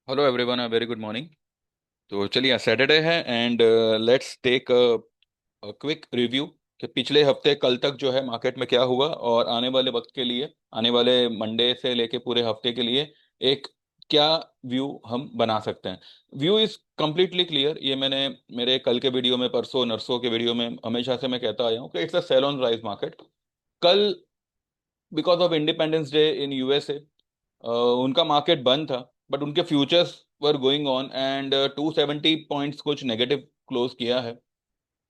Hello everyone, very good morning. तो चलिए, आज सैटरडे है and let's take quick review कि पिछले हफ्ते कल तक जो है मार्केट में क्या हुआ, और आने वाले वक्त के लिए, आने वाले मंडे से लेके पूरे हफ्ते के लिए एक क्या व्यू हम बना सकते हैं। View is completely clear. ये मैंने मेरे कल के वीडियो में, परसों नरसों के वीडियो में हमेशा से मैं कहता आया हूँ कि it's a sell on rise market. कल because of independence day in USA उनका मार्केट बंद था, बट उनके futures were going on and 270 points कुछ नेगेटिव क्लोज किया है।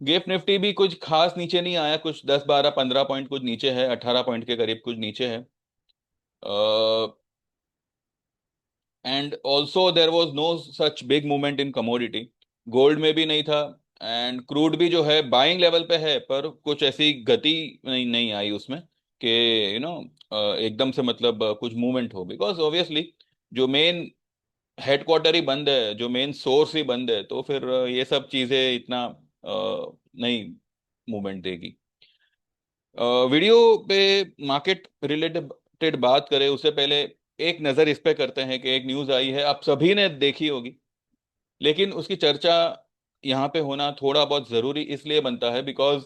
गिफ्ट निफ्टी भी कुछ खास नीचे नहीं आया, कुछ 10 12 15 पॉइंट कुछ नीचे है, 18 पॉइंट के करीब कुछ नीचे है। And also there was no such big movement in commodity. Gold में भी नहीं था, एंड क्रूड भी जो है बाइंग लेवल पे है, पर कुछ ऐसी गति नहीं आई उसमें कि यू नो एकदम से मतलब कुछ मूवमेंट हो, बिकॉज ऑब्वियसली जो मेन हेडक्वार्टर ही बंद है, जो मेन सोर्स ही बंद है, तो फिर ये सब चीजें इतना नहीं मूवमेंट देगी। वीडियो पे मार्केट रिलेटेड बात करें उससे पहले एक नज़र इस पे करते हैं कि एक न्यूज़ आई है, आप सभी ने देखी होगी, लेकिन उसकी चर्चा यहाँ पे होना थोड़ा बहुत ज़रूरी इसलिए बनता है बिकॉज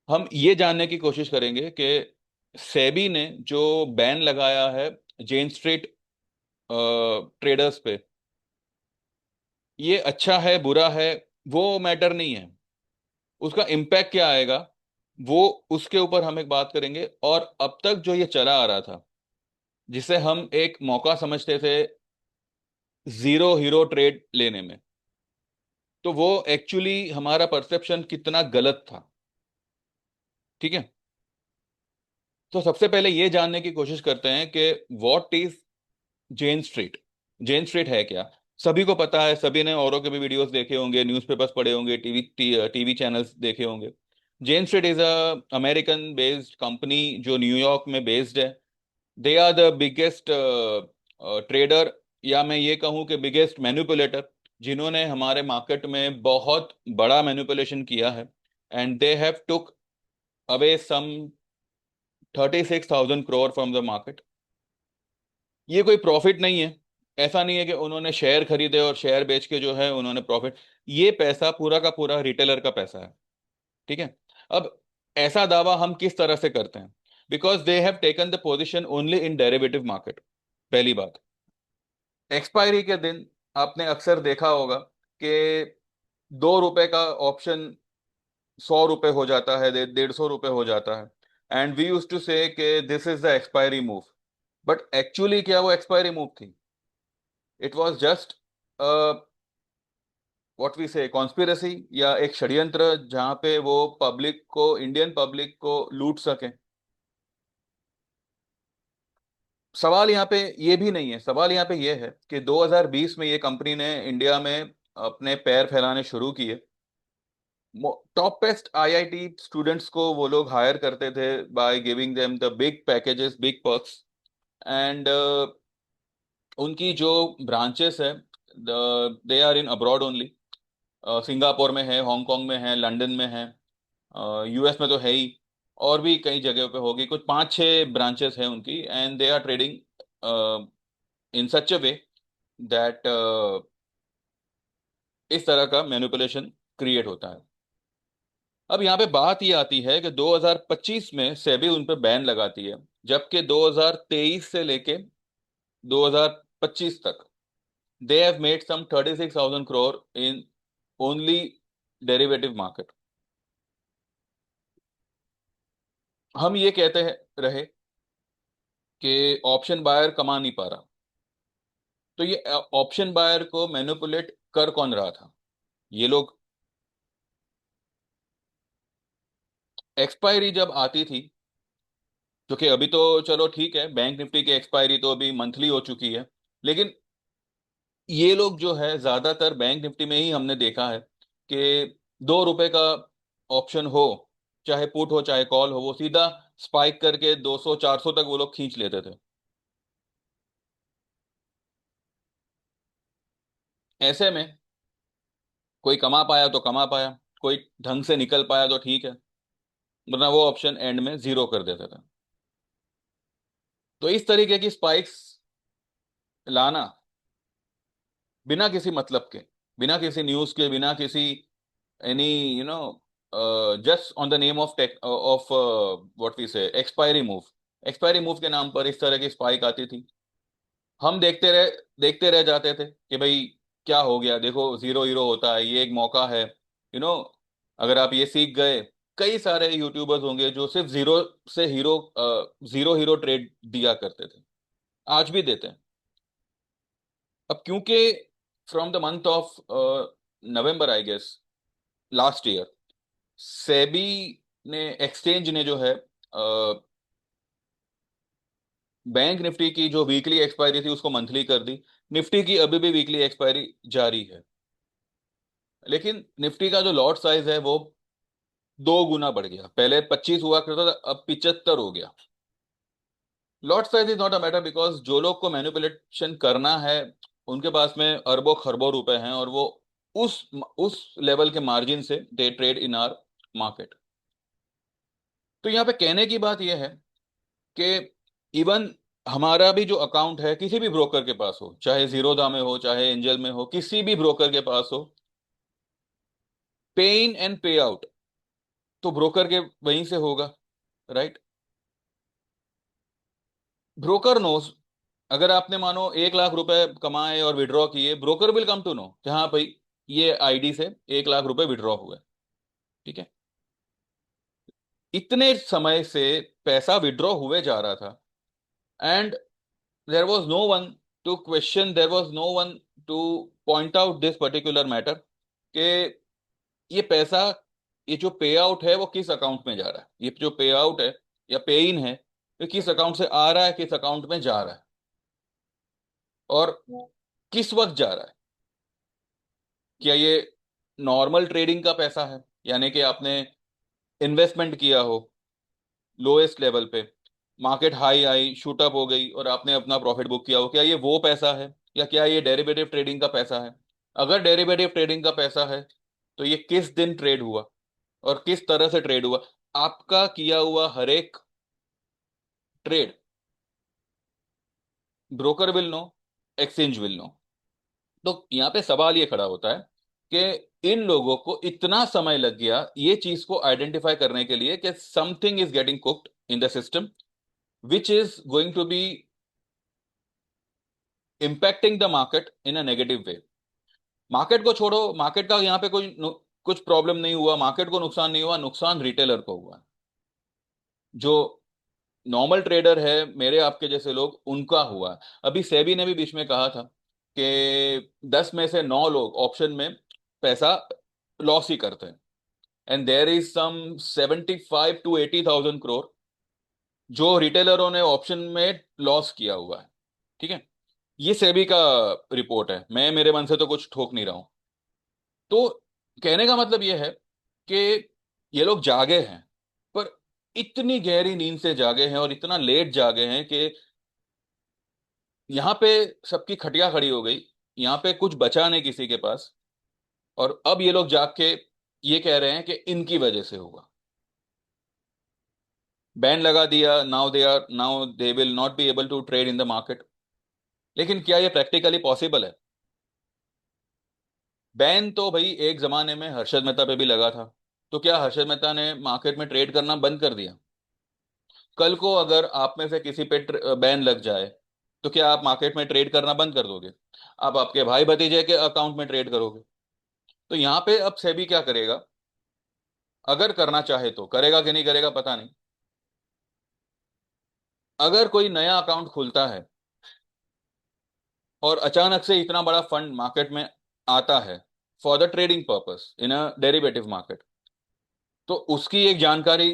हम ये जानने की कोशिश करेंगे कि सेबी ने जो बैन लगाया है जेन स्ट्रीट ट्रेडर्स पे, ये अच्छा है बुरा है वो मैटर नहीं है, उसका इम्पैक्ट क्या आएगा वो, उसके ऊपर हम एक बात करेंगे। और अब तक जो ये चला आ रहा था, जिसे हम एक मौका समझते थे जीरो हीरो ट्रेड लेने में, तो वो एक्चुअली हमारा परसेप्शन कितना गलत था। ठीक है, तो सबसे पहले ये जानने की कोशिश करते हैं कि what is Jane Street. Jane Street है क्या? सभी को पता है, सभी ने औरों के भी वीडियोस देखे होंगे, न्यूज़पेपर्स पढ़े होंगे, टीवी चैनल्स देखे होंगे। Jane Street is a American based company जो न्यूयॉर्क में बेस्ड है। They are the biggest trader, या मैं ये कहूँ कि बिगेस्ट मैनिपुलेटर, जिन्होंने हमारे मार्केट में बहुत बड़ा मैनिपुलेशन किया है। And they have took away some 36,000 crore from the market. ये कोई प्रॉफिट नहीं है, ऐसा नहीं है कि उन्होंने शेयर खरीदे और शेयर बेच के जो है उन्होंने प्रॉफिट। ये पैसा पूरा का पूरा रिटेलर का पैसा है। ठीक है। अब ऐसा दावा हम किस तरह से करते हैं? Because they have taken the position only in derivative market. पहली बात, एक्सपायरी के दिन आपने अक्सर देखा होगा कि 2 रुपए का ऑप्शन 100 रुपए हो जाता है, 150 रुपए हो जाता है। And we use to say that this is the expiry move, but actually क्या वो एक्सपायरी मूव थी? It was just what we say conspiracy, या एक षड्यंत्र जहां पे वो पब्लिक को, इंडियन पब्लिक को लूट सके। सवाल यहाँ पे ये भी नहीं है, सवाल यहाँ पे ये है कि 2020 में ये कंपनी ने इंडिया में अपने पैर फैलाने शुरू किए। टॉप बेस्ट आईआईटी स्टूडेंट्स को वो लोग हायर करते थे by giving them the big packages, big perks. And उनकी जो ब्रांचेस है, they are in abroad only. Singapore में है, हांगकांग में है, लंदन में है, यूएस में तो है ही, और भी कई जगहों पे होगी, कुछ 5 6 ब्रांचेस हैं उनकी। And they are trading in such a way that इस तरह का मैनिपुलेशन क्रिएट होता है। अब यहाँ पे बात ये आती है कि 2025 में सेबी उन पे बैन लगाती है, जबकि 2023 से लेके 2025 तक they have made some 36,000 crore in only derivative market. हम ये कहते हैं रहे कि ऑप्शन बायर कमा नहीं पा रहा, तो ये ऑप्शन बायर को मैनिपुलेट कर कौन रहा था? ये लोग। एक्सपायरी जब आती थी, क्योंकि अभी तो चलो ठीक है, बैंक निफ्टी की एक्सपायरी तो अभी मंथली हो चुकी है, लेकिन ये लोग जो है ज्यादातर बैंक निफ्टी में ही हमने देखा है कि 2 रुपए का ऑप्शन हो, चाहे पुट हो चाहे कॉल हो, वो सीधा स्पाइक करके 200 400 तक वो लोग खींच लेते थे। ऐसे में कोई कमा पाया तो कमा पाया, कोई ढंग से निकल पाया तो ठीक है, वरना वो ऑप्शन एंड में जीरो कर देता था। तो इस तरीके की स्पाइक्स लाना बिना किसी मतलब के, बिना किसी न्यूज के, बिना किसी any you know just on the name of take off what we say expiry move, expiry move के नाम पर इस तरह की स्पाइक आती थी। हम देखते रह जाते थे कि भाई क्या हो गया, देखो जीरो हीरो होता है, ये एक मौका है, नो। अगर आप ये सीख गए, कई सारे यूट्यूबर्स होंगे जो सिर्फ जीरो से हीरो, जीरो हीरो ट्रेड दिया करते थे, आज भी देते हैं। अब क्योंकि from the month of November I guess last year, SEBI ने, एक्सचेंज ने जो है, बैंक निफ्टी की जो वीकली एक्सपायरी थी उसको मंथली कर दी। निफ्टी की अभी भी वीकली एक्सपायरी जारी है, लेकिन निफ्टी का जो लॉट साइज है वो 2 गुना बढ़ गया। पहले 25 हुआ करता था, अब 75 हो गया। Lot size is not a matter, because जो लोग को मैनिपुलेशन करना है उनके पास में अरबों खरबों रुपए हैं, और वो उस उस लेवल के मार्जिन से दे ट्रेड इन आर मार्केट। तो यहाँ पे कहने की बात यह है कि इवन हमारा भी जो अकाउंट है किसी भी ब्रोकर के पास हो, चाहे जीरोधा में हो, चाहे एंजल में हो, किसी भी ब्रोकर के पास हो, पे इन एंड पे आउट तो ब्रोकर के वहीं से होगा, राइट। ब्रोकर नोज, अगर आपने मानो 1 लाख रुपए कमाए और विड्रॉ किए, broker will come to know कि हाँ भाई ये आईडी से 1 लाख रुपए विड्रॉ हुए, ठीक है। इतने समय से पैसा विड्रॉ हुए जा रहा था, and there was no one to question, there was no one to point out this particular matter कि ये पैसा, ये जो पे आउट है वो किस अकाउंट में जा रहा है, ये जो पे आउट है या पे इन है, ये किस अकाउंट से आ रहा है, किस अकाउंट में जा रहा है, और किस वक्त जा रहा है। क्या ये नॉर्मल ट्रेडिंग का पैसा है, यानी कि आपने इन्वेस्टमेंट किया हो लोएस्ट लेवल पे, मार्केट हाई आई, शूट अप हो गई और आपने अपना प्रॉफिट बुक किया हो, क्या ये वो पैसा है, या क्या ये डेरिवेटिव ट्रेडिंग का पैसा है। अगर डेरिवेटिव ट्रेडिंग का पैसा है तो ये किस दिन ट्रेड हुआ और किस तरह से ट्रेड हुआ, आपका किया हुआ हर एक trade broker will know, exchange will know. तो यहाँ पे सवाल ये खड़ा होता है कि इन लोगों को इतना समय लग गया ये चीज को आइडेंटिफाई करने के लिए कि something is getting cooked in the system which is going to be impacting the market in a negative way. Market को छोड़ो, मार्केट का यहाँ पे कुछ प्रॉब्लम नहीं हुआ, मार्केट को नुकसान नहीं हुआ, नुकसान रिटेलर को हुआ। जो नॉर्मल ट्रेडर है, मेरे आपके जैसे लोग, उनका हुआ। अभी सेबी ने भी बीच में कहा था कि 10 में से 9 लोग ऑप्शन में पैसा लॉस ही करते हैं, and there is some 75 to 80 thousand crore जो रिटेलरों ने ऑप्शन में लॉस किया हुआ है, ठीक है। ये सेबी का रिपोर्ट है, मैं मेरे मन से तो कुछ ठोक नहीं रहा हूं। तो कहने का मतलब ये है कि ये लोग जागे हैं, पर इतनी गहरी नींद से जागे हैं और इतना लेट जागे हैं कि यहाँ पे सबकी खटिया खड़ी हो गई, यहाँ पे कुछ बचा नहीं किसी के पास, और अब ये लोग जाग के ये कह रहे हैं कि इनकी वजह से होगा। बैन लगा दिया, now they will not be able to trade in the market. लेकिन क्या ये प्रैक्टिकली पॉसिबल है? बैन तो भाई एक जमाने में हर्षद मेहता पे भी लगा था, तो क्या हर्षद मेहता ने मार्केट में ट्रेड करना बंद कर दिया? कल को अगर आप में से किसी पे बैन लग जाए तो क्या आप मार्केट में ट्रेड करना बंद कर दोगे? आप आपके भाई भतीजे के अकाउंट में ट्रेड करोगे। तो यहाँ पे अब सेबी क्या करेगा, अगर करना चाहे तो करेगा कि नहीं करेगा पता नहीं। अगर कोई नया अकाउंट खुलता है और अचानक से इतना बड़ा फंड मार्केट में आता है for the trading purpose in a derivative market, तो उसकी एक जानकारी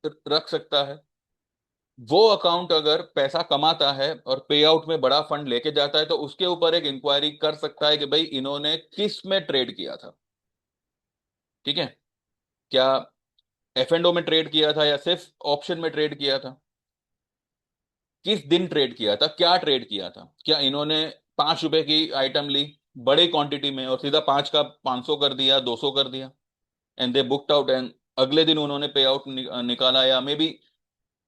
रख सकता है। वो अकाउंट अगर पैसा कमाता है और पे आउट में बड़ा फंड लेके जाता है तो उसके ऊपर एक इंक्वायरी कर सकता है कि भाई इन्होंने किस में ट्रेड किया था, ठीक है। क्या एफ एंड ओ में ट्रेड किया था या सिर्फ ऑप्शन में ट्रेड किया था, किस दिन ट्रेड किया था, क्या ट्रेड किया था, क्या इन्होंने 5 रुपए की आइटम ली बड़ी क्वांटिटी में और सीधा 5 का 500 कर दिया, 200 कर दिया, and they booked out, and अगले दिन उन्होंने पे आउट निकाला, या मे बी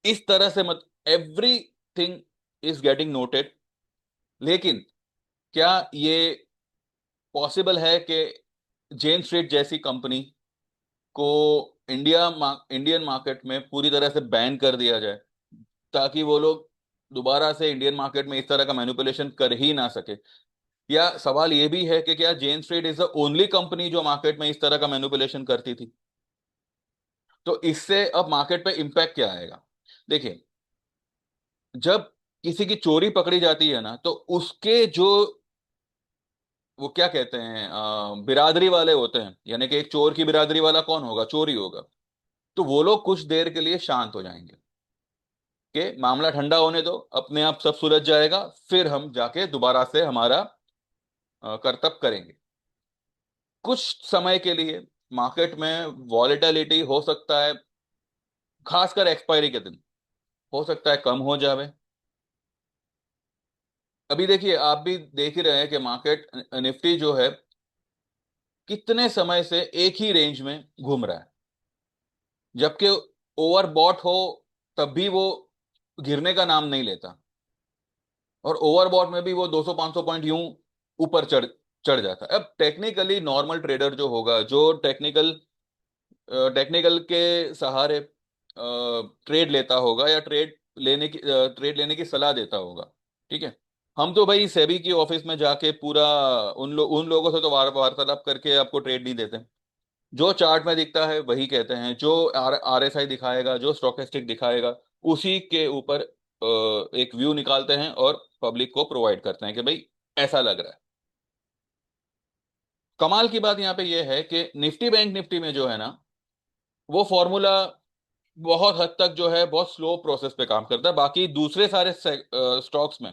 इस तरह से, मत एवरीथिंग इज गेटिंग नोटेड। लेकिन क्या ये पॉसिबल है कि जेन स्ट्रीट जैसी कंपनी को इंडियन मार्केट में पूरी तरह से बैन कर दिया जाए, ताकि वो लोग दोबारा से इंडियन मार्केट में इस तरह का मैनिपुलेशन कर ही ना सके। या सवाल ये भी है कि क्या Jane Street is the only company जो मार्केट में इस तरह का मैनिपुलेशन करती थी? तो इससे अब मार्केट पे इम्पैक्ट क्या आएगा? देखिए, जब किसी की चोरी पकड़ी जाती है ना, तो उसके जो, वो क्या कहते हैं, बिरादरी वाले होते हैं, यानी कि एक चोर की बिरादरी वाला कौन होगा? चोरी होगा। तो वो लोग कुछ देर के लिए शांत हो जाएंगे कि मामला ठंडा होने दो, अपने आप सब सुलझ जाएगा, फिर हम जाके दोबारा से हमारा करतब करेंगे। कुछ समय के लिए मार्केट में वॉलेटिलिटी हो सकता है, खासकर एक्सपायरी के दिन हो सकता है कम हो जावे। अभी देखिए, आप भी देख ही रहे हैं कि मार्केट निफ्टी जो है कितने समय से एक ही रेंज में घूम रहा है, जबकि ओवरबॉट हो तब भी वो गिरने का नाम नहीं लेता, और ओवरबॉट में भी वो 200-500 पॉइंट यूं ऊपर चढ़ चढ़ जाता है। अब टेक्निकली नॉर्मल ट्रेडर जो होगा, जो टेक्निकल के सहारे ट्रेड लेता होगा, या ट्रेड लेने की सलाह देता होगा, ठीक है। हम तो भाई सेबी की ऑफिस में जाके पूरा उन लोगों से तो वार्तालाप करके आपको ट्रेड नहीं देते। जो चार्ट में दिखता है वही कहते हैं, जो आरएसआई दिखाएगा, जो स्टोकेस्टिक दिखाएगा, उसी के ऊपर एक व्यू निकालते हैं और पब्लिक को प्रोवाइड करते हैं कि भाई ऐसा लग रहा है। कमाल की बात यहाँ पे ये है कि निफ्टी बैंक निफ्टी में जो है ना, वो फॉर्मूला बहुत हद तक जो है बहुत स्लो प्रोसेस पे काम करता है। बाकी दूसरे सारे स्टॉक्स में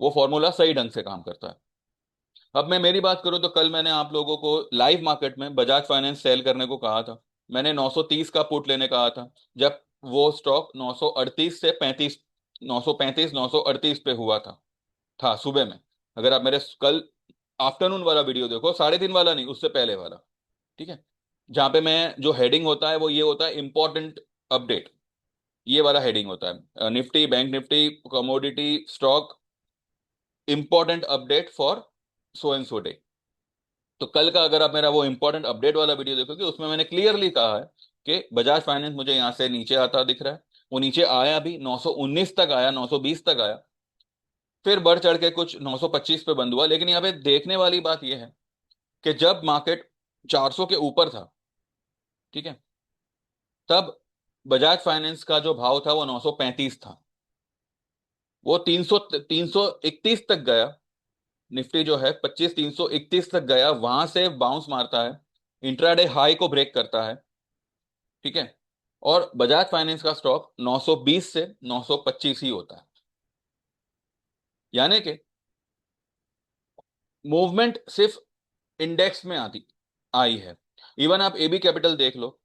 वो फॉर्मूला सही ढंग से काम करता है। अब मैं मेरी बात करूं तो कल मैंने आप लोगों को लाइव मार्केट में बजाज फाइनेंस सेल करने को कहा था। मैंने 930 का पुट लेने कहा था, जब वो स्टॉक 938 से 35, 935 938 पे हुआ था सुबह में। अगर आप मेरे कल आफ्टरनून वाला वीडियो देखो, 3:30 वाला नहीं, उससे पहले वाला, ठीक है, जहां पे मैं, जो हेडिंग होता है वो ये होता है, इंपॉर्टेंट अपडेट, ये वाला हेडिंग होता है, Nifty bank Nifty commodity stock important update for so and so day. तो कल का अगर आप मेरा वो इंपॉर्टेंट अपडेट वाला वीडियो देखोगे, उसमें मैंने क्लियरली कहा है कि बजाज फाइनेंस मुझे यहाँ से नीचे आता दिख रहा है। वो नीचे आया भी, 919 तक आया, 920 तक आया, फिर बढ़ चढ़ के कुछ 925 पे बंद हुआ। लेकिन यहाँ पे देखने वाली बात यह है कि जब मार्केट 400 के ऊपर था, ठीक है, तब बजाज फाइनेंस का जो भाव था वो 935 था। वो 331 तक गया, निफ्टी जो है 25 331 तक गया, वहां से बाउंस मारता है, इंट्राडे हाई को ब्रेक करता है, ठीक है, और बजाज फाइनेंस का स्टॉक 920 से 925 ही होता है। यानी कि मूवमेंट सिर्फ इंडेक्स में आती आई है। इवन आप एबी कैपिटल देख लो,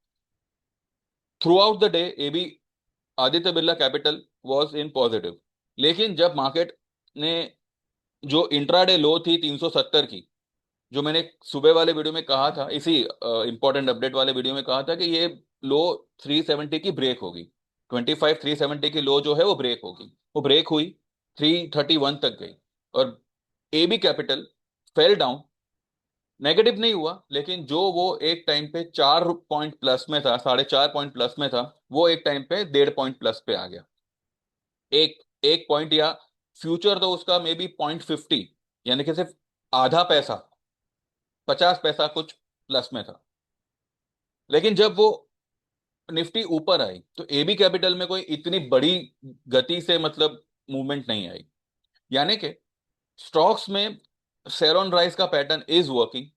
throughout the day AB, Aditya Birla capital was in positive. लेकिन जब मार्केट ने, जो इंट्राडे लो थी 370 की, जो मैंने सुबह वाले वीडियो में कहा था, इसी इंपॉर्टेंट अपडेट वाले वीडियो में कहा था कि ये लो 370 की ब्रेक होगी, 370 की लो जो है वो ब्रेक होगी, वो ब्रेक हुई, 331 तक गई, और AB capital fell down, negative नहीं हुआ, लेकिन जो वो एक टाइम पे 4 पॉइंट प्लस में था, 4.5 पॉइंट प्लस में था, वो एक टाइम पे 1.5 पॉइंट प्लस पे आ गया। एक एक पॉइंट, या फ्यूचर तो उसका मे बी 0.50, यानी कि सिर्फ आधा पैसा, 50 पैसा कुछ प्लस में था। लेकिन जब वो निफ्टी ऊपर आई, तो एबी कैपिटल में कोई इतनी बड़ी गति से मतलब मूवमेंट नहीं आई। यानी कि स्टॉक्स में शेरॉन राइस का पैटर्न इज वर्किंग।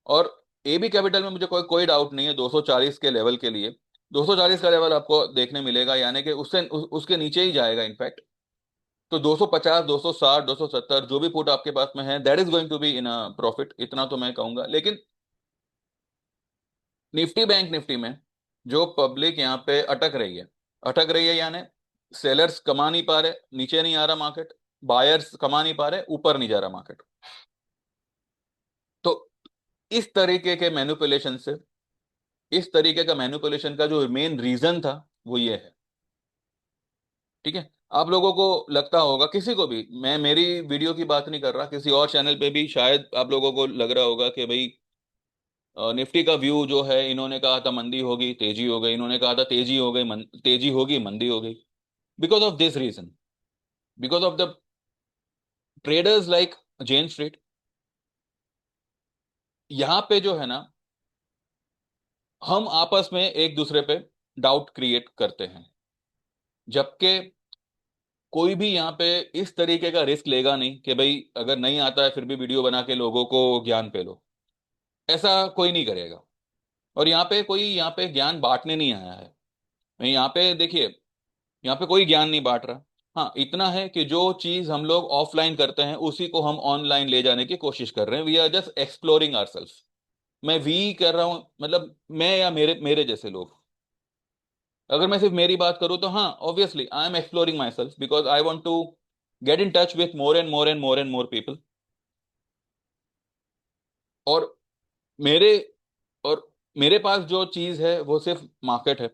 और एबी कैपिटल में मुझे कोई कोई डाउट नहीं है, 240 के लेवल के लिए, 240 का लेवल आपको देखने मिलेगा, यानी कि उसके नीचे ही जाएगा इनफैक्ट। तो 250 260 270 जो भी पुट आपके पास में है, that is going to be in a profit, इतना तो मैं कहूंगा। लेकिन निफ्टी बैंक निफ्टी में जो पब्लिक यहाँ पे अटक रही है, यानी सेलर्स कमा नहीं पा रहे, नीचे नहीं आ रहा मार्केट, बायर्स कमा नहीं पा रहे, ऊपर नहीं जा रहा मार्केट। तो इस तरीके के मैनिपुलेशन से, इस तरीके का मैनिपुलेशन का जो मेन रीजन था वो ये है, ठीक है। आप लोगों को लगता होगा, किसी को भी, मैं मेरी वीडियो की बात नहीं कर रहा, किसी और चैनल पे भी शायद आप लोगों को लग रहा होगा कि भाई निफ्टी का व्यू जो है, इन्होंने कहा था मंदी होगी तेजी हो गई, इन्होंने कहा था तेजी हो गई तेजी होगी मंदी हो गई। Because of this reason, because of the traders like Jane Street. यहाँ पे जो है ना, हम आपस में एक दूसरे पे डाउट क्रिएट करते हैं, जबकि कोई भी यहाँ पे इस तरीके का रिस्क लेगा नहीं कि भाई अगर नहीं आता है फिर भी वीडियो बना के लोगों को ज्ञान पे लो। ऐसा कोई नहीं करेगा। और यहाँ पे कोई, यहाँ पे ज्ञान बांटने नहीं आया है। यहाँ पे देखिए, यहाँ पे कोई ज्ञान नहीं बांट रहा। हाँ, इतना है कि जो चीज हम लोग ऑफलाइन करते हैं उसी को हम ऑनलाइन ले जाने की कोशिश कर रहे हैं। We are just exploring ourselves. मैं वी कर रहा हूँ, मतलब मैं या मेरे मेरे जैसे लोग। अगर मैं सिर्फ मेरी बात करूँ तो हाँ, obviously I am exploring myself because I want to get in touch with more and more and more and more people. और मेरे और मेरे पास जो चीज है वो सिर्फ मार्केट है।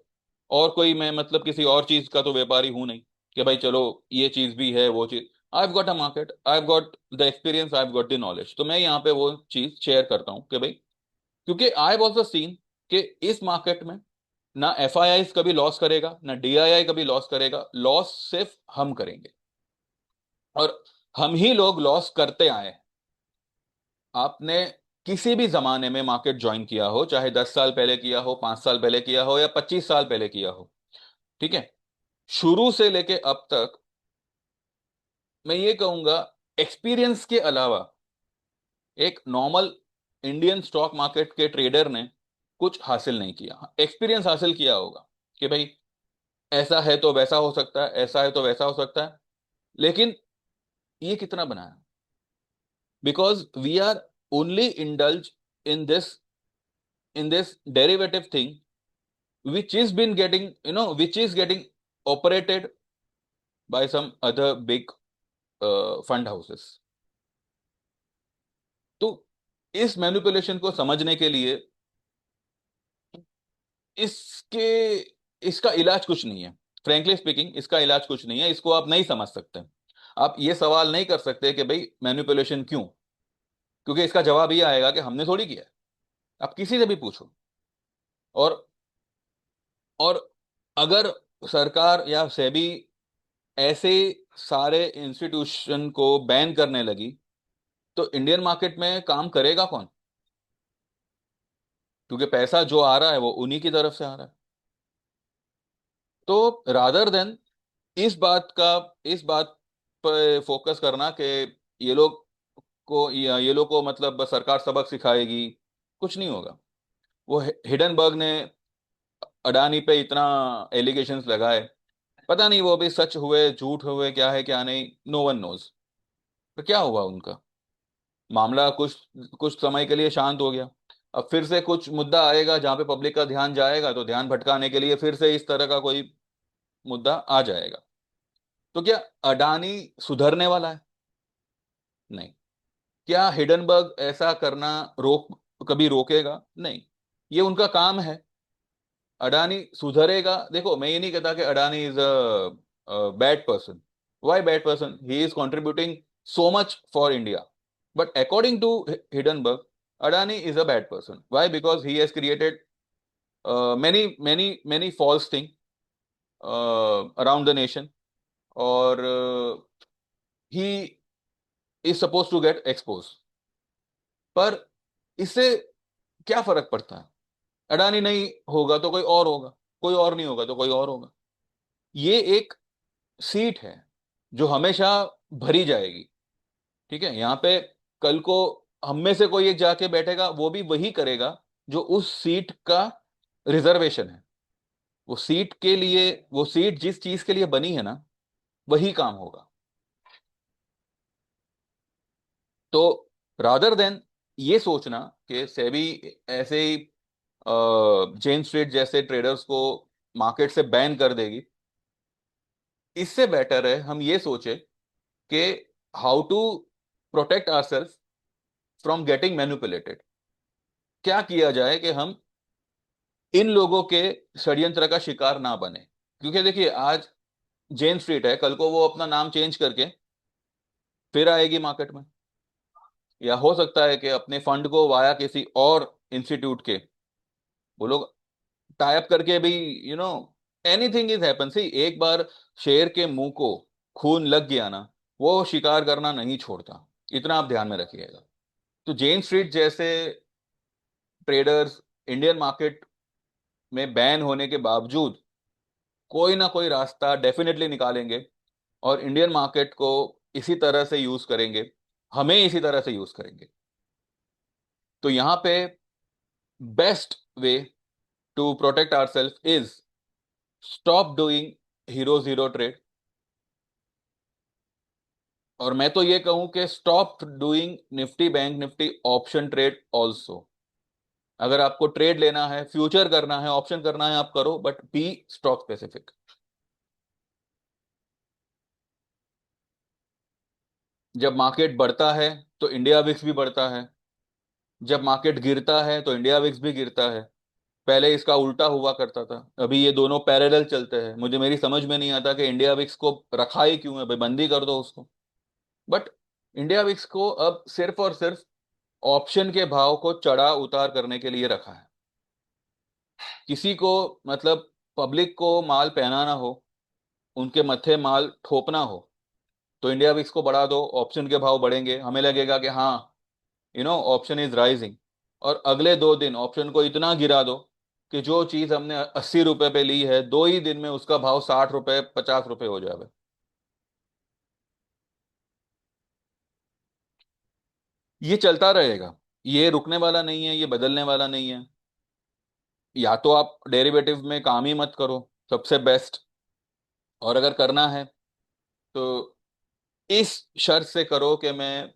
और कोई, मैं मतलब किसी और चीज का तो व्यापारी हूं नहीं कि भाई चलो ये चीज भी है वो चीज। I have got a market, I have got the experience, I have got the knowledge. तो मैं यहाँ पे वो चीज शेयर करता हूँ कि भाई, क्योंकि आई हैव ऑल्सो सीन कि इस मार्केट में ना एफआईआई कभी लॉस करेगा, ना डीआईआई कभी लॉस करेगा। लॉस सिर्फ हम करेंगे, और हम ही लोग लॉस करते आए हैं। आपने किसी भी जमाने में मार्केट ज्वाइन किया हो, चाहे 10 साल पहले किया हो, 5 साल पहले किया हो, या 25 साल पहले किया हो, ठीक है, शुरू से लेके अब तक, मैं ये कहूंगा, एक्सपीरियंस के अलावा एक नॉर्मल इंडियन स्टॉक मार्केट के ट्रेडर ने कुछ हासिल नहीं किया। एक्सपीरियंस हासिल किया होगा कि भाई ऐसा है तो वैसा हो सकता है, ऐसा है तो वैसा हो सकता है। लेकिन ये कितना बनाया? Because we are only indulge in this derivative thing which is been getting, which is getting operated by some other big fund houses. तो इस मैनिपुलेशन को समझने के लिए, इसके इसका इलाज कुछ नहीं है। फ्रैंकली स्पीकिंग, इसका इलाज कुछ नहीं है। इसको आप नहीं समझ सकते। आप ये सवाल नहीं कर सकते कि भाई मैनिपुलेशन क्यों, क्योंकि इसका जवाब ये आएगा कि हमने थोड़ी किया है। आप किसी से भी पूछो। और और अगर सरकार या सेबी ऐसे सारे इंस्टीट्यूशन को बैन करने लगी, तो इंडियन मार्केट में काम करेगा कौन? क्योंकि पैसा जो आ रहा है वो उन्हीं की तरफ से आ रहा है। तो रादर देन इस बात पर फोकस करना कि ये लोग ये लोग को मतलब सरकार सबक सिखाएगी, कुछ नहीं होगा। वो हिडनबर्ग ने अडानी पे इतना एलिगेशंस लगाए, पता नहीं वो भी सच हुए झूठ हुए, क्या है क्या नहीं, नो वन नोज। तो क्या हुआ उनका मामला? कुछ कुछ समय के लिए शांत हो गया। अब फिर से कुछ मुद्दा आएगा जहां पे पब्लिक का ध्यान जाएगा, तो ध्यान भटकाने के लिए फिर से इस तरह का कोई मुद्दा आ जाएगा। तो क्या अडानी सुधरने वाला है? नहीं। क्या हिडनबर्ग ऐसा करना कभी रोकेगा? नहीं। ये उनका काम है। अडानी सुधरेगा? देखो, मैं ये नहीं कहता कि Adani is a bad person. Why bad person? He is contributing so much for India. But according to Hindenburg, Adani is a bad person. Why? Because he has created many false thing around the nation, और he is supposed to get exposed। पर इससे क्या फर्क पड़ता है? अडानी नहीं होगा तो कोई और होगा, कोई और नहीं होगा तो कोई और होगा। ये एक सीट है जो हमेशा भरी जाएगी। ठीक है, यहाँ पे कल को हम में से कोई एक जाके बैठेगा, वो भी वही करेगा जो उस सीट का रिजर्वेशन है। वो सीट के लिए, वो सीट जिस चीज के लिए बनी है ना, वही काम होगा। तो रादर देन ये सोचना कि सेबी ऐसे ही जेन स्ट्रीट जैसे ट्रेडर्स को मार्केट से बैन कर देगी, इससे बेटर है हम ये सोचे कि how to protect ourself from getting manipulated. क्या किया जाए कि हम इन लोगों के षड्यंत्र का शिकार ना बने। क्योंकि देखिए, आज जेन स्ट्रीट है, कल को वो अपना नाम चेंज करके फिर आएगी मार्केट में। या हो सकता है कि अपने फंड को वाया किसी और इंस्टीट्यूट के वो लोग टाई अप करके भी, you know, anything is happen. See, एक बार शेर के मुंह को खून लग गया ना, वो शिकार करना नहीं छोड़ता। इतना आप ध्यान में रखिएगा। तो जेन स्ट्रीट जैसे ट्रेडर्स इंडियन मार्केट में बैन होने के बावजूद कोई ना कोई रास्ता डेफिनेटली निकालेंगे और इंडियन मार्केट को इसी तरह से यूज करेंगे, हमें इसी तरह से यूज करेंगे। तो यहाँ पे best way to protect our self is stop doing hero zero trade. और मैं तो ये कहूं कि stop doing Nifty bank Nifty option trade also. अगर आपको ट्रेड लेना है, फ्यूचर करना है, ऑप्शन करना है, आप करो, बट बी स्टॉक स्पेसिफिक। जब मार्केट बढ़ता है तो इंडिया विक्स भी बढ़ता है, जब मार्केट गिरता है तो इंडिया विक्स भी गिरता है। पहले इसका उल्टा हुआ करता था, अभी ये दोनों पैरेलल चलते हैं। मुझे मेरी समझ में नहीं आता कि इंडिया विक्स को रखा ही क्यों है भाई, बंदी कर दो उसको। बट इंडिया विक्स को अब सिर्फ और सिर्फ ऑप्शन के भाव को चढ़ा उतार करने के लिए रखा है। किसी को, मतलब पब्लिक को माल पहनाना हो, उनके मत्थे माल ठोपना हो, तो इंडिया विक्स को बढ़ा दो, ऑप्शन के भाव बढ़ेंगे, हमें लगेगा कि हाँ, ऑप्शन इज राइजिंग। और अगले 2 दिन ऑप्शन को इतना गिरा दो कि जो चीज हमने 80 रुपए पे ली है, 2 ही दिन में उसका भाव 60 रुपए 50 रुपए हो जाए। ये चलता रहेगा, ये रुकने वाला नहीं है, ये बदलने वाला नहीं है। या तो आप डेरिवेटिव में काम ही मत करो, सबसे बेस्ट। और अगर करना है तो इस शर्त से करो कि मैं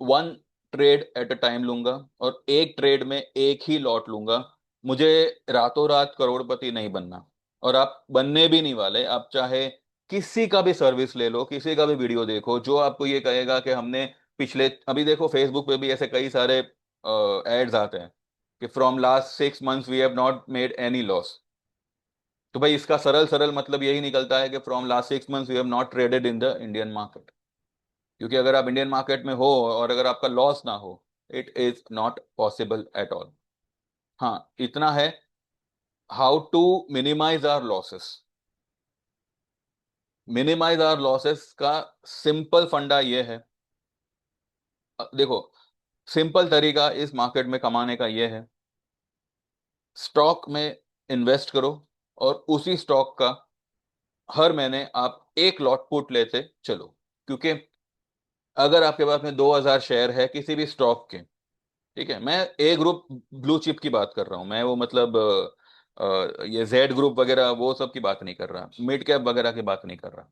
one trade at a time लूंगा और एक ट्रेड में एक ही लॉट लूंगा। मुझे रातों रात करोड़पति नहीं बनना, और आप बनने भी नहीं वाले। आप चाहे किसी का भी सर्विस ले लो, किसी का भी वीडियो देखो, जो आपको ये कहेगा कि हमने पिछले, अभी देखो फेसबुक पे भी ऐसे कई सारे एड्स आते हैं कि from last 6 months we have not made any loss. तो भाई इसका सरल सरल मतलब यही निकलता है कि from last 6 months we have not traded in the Indian market. क्योंकि अगर आप इंडियन मार्केट में हो और अगर आपका लॉस ना हो, it is not possible at all. हाँ, इतना है, how to minimize our losses. Minimize our losses का सिंपल फंडा ये है। देखो, सिंपल तरीका इस मार्केट में कमाने का ये है, स्टॉक में इन्वेस्ट करो और उसी स्टॉक का हर महीने आप एक लॉट पुट लेते चलो। क्योंकि अगर आपके पास में 2,000 शेयर है किसी भी स्टॉक के, ठीक है, मैं ए ग्रुप ब्लू चिप की बात कर रहा हूं, मैं वो मतलब ये जेड ग्रुप वगैरह वो सब की बात नहीं कर रहा, मिड कैप वगैरह की बात नहीं कर रहा।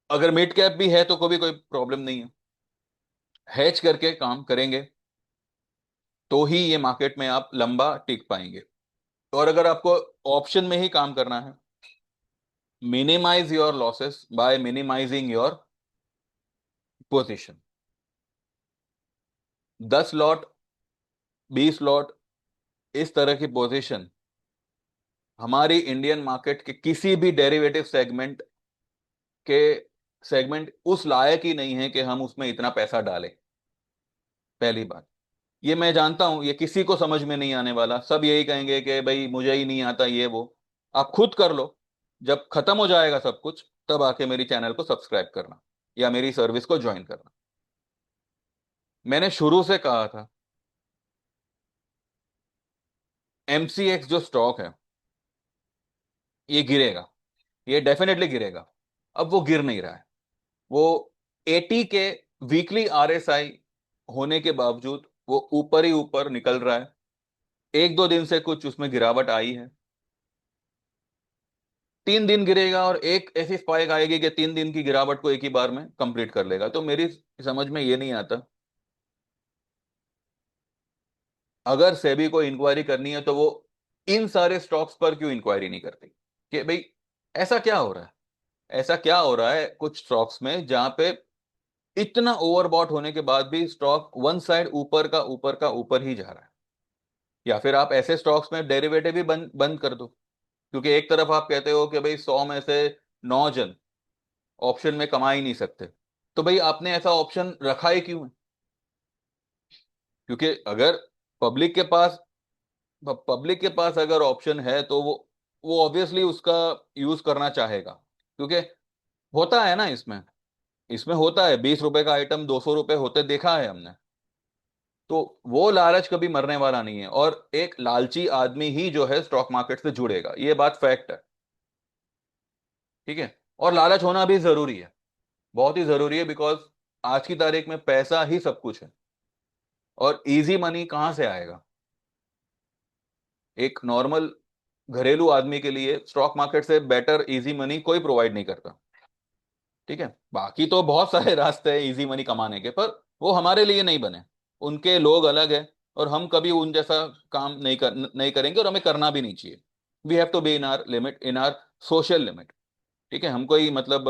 अगर मिड कैप भी है तो कोई कोई प्रॉब्लम नहीं है, हैच करके काम करेंगे तो ही ये मार्केट में आप लंबा टिक पाएंगे। और अगर आपको ऑप्शन में ही काम करना है, minimize your losses by minimizing your position. 10 lot, 20 lot, इस तरह की पोजीशन हमारी इंडियन मार्केट के किसी भी डेरिवेटिव के सेगमेंट उस लायक ही नहीं है कि हम उसमें इतना पैसा डालें। पहली बात, ये मैं जानता हूं ये किसी को समझ में नहीं आने वाला, सब यही कहेंगे कि भाई मुझे ही नहीं आता ये वो। आप खुद कर लो, जब खत्म हो जाएगा सब कुछ तब आके मेरी चैनल को सब्सक्राइब करना या मेरी सर्विस को ज्वाइन करना। मैंने शुरू से कहा था, एमसीएक्स जो स्टॉक है ये गिरेगा, ये डेफिनेटली गिरेगा। अब वो गिर नहीं रहा है, वो 80 के वीकली आरएसआई होने के बावजूद वो ऊपर ही ऊपर निकल रहा है। 1-2 दिन से कुछ उसमें गिरावट आई है, 3 दिन गिरेगा और एक ऐसी स्पाइक आएगी कि 3 दिन की गिरावट को एक ही बार में कंप्लीट कर लेगा। तो मेरी समझ में ये नहीं आता, अगर सेबी को इंक्वायरी करनी है तो वो इन सारे स्टॉक्स पर क्यों इंक्वायरी नहीं करती कि भाई ऐसा क्या हो रहा है। ऐसा क्या हो रहा है कुछ स्टॉक्स में जहां पे इतना ओवरबॉट होने के बाद भी स्टॉक वन साइड ऊपर का ऊपर का ऊपर ही जा रहा है। या फिर आप ऐसे स्टॉक्स में डेरिवेटिव भी बंद बंद कर दो, क्योंकि एक तरफ आप कहते हो कि भाई 100 में से 9 जन ऑप्शन में कमा ही नहीं सकते, तो भाई आपने ऐसा ऑप्शन रखा ही क्यों है? क्योंकि अगर पब्लिक के पास पब्लिक के पास अगर ऑप्शन है तो वो ऑब्वियसली उसका यूज करना चाहेगा। क्योंकि होता है ना, इसमें इसमें होता है, 20 रुपए का आइटम 200 रुपए होते देखा है हमने। तो वो लालच कभी मरने वाला नहीं है, और एक लालची आदमी ही जो है स्टॉक मार्केट से जुड़ेगा, ये बात फैक्ट है। ठीक है। और लालच होना भी जरूरी है, बहुत ही जरूरी है, बिकॉज आज की तारीख में पैसा ही सब कुछ है। और इजी मनी कहाँ से आएगा? एक नॉर्मल घरेलू आदमी के लिए स्टॉक मार्केट से बेटर इजी मनी कोई प्रोवाइड नहीं करता। ठीक है। बाकी तो बहुत सारे रास्ते हैं इजी मनी कमाने के, पर वो हमारे लिए नहीं बने। उनके लोग अलग है, और हम कभी उन जैसा काम नहीं करेंगे, और हमें करना भी नहीं चाहिए। We have to be in our limit, in our social limit. ठीक है। हम कोई मतलब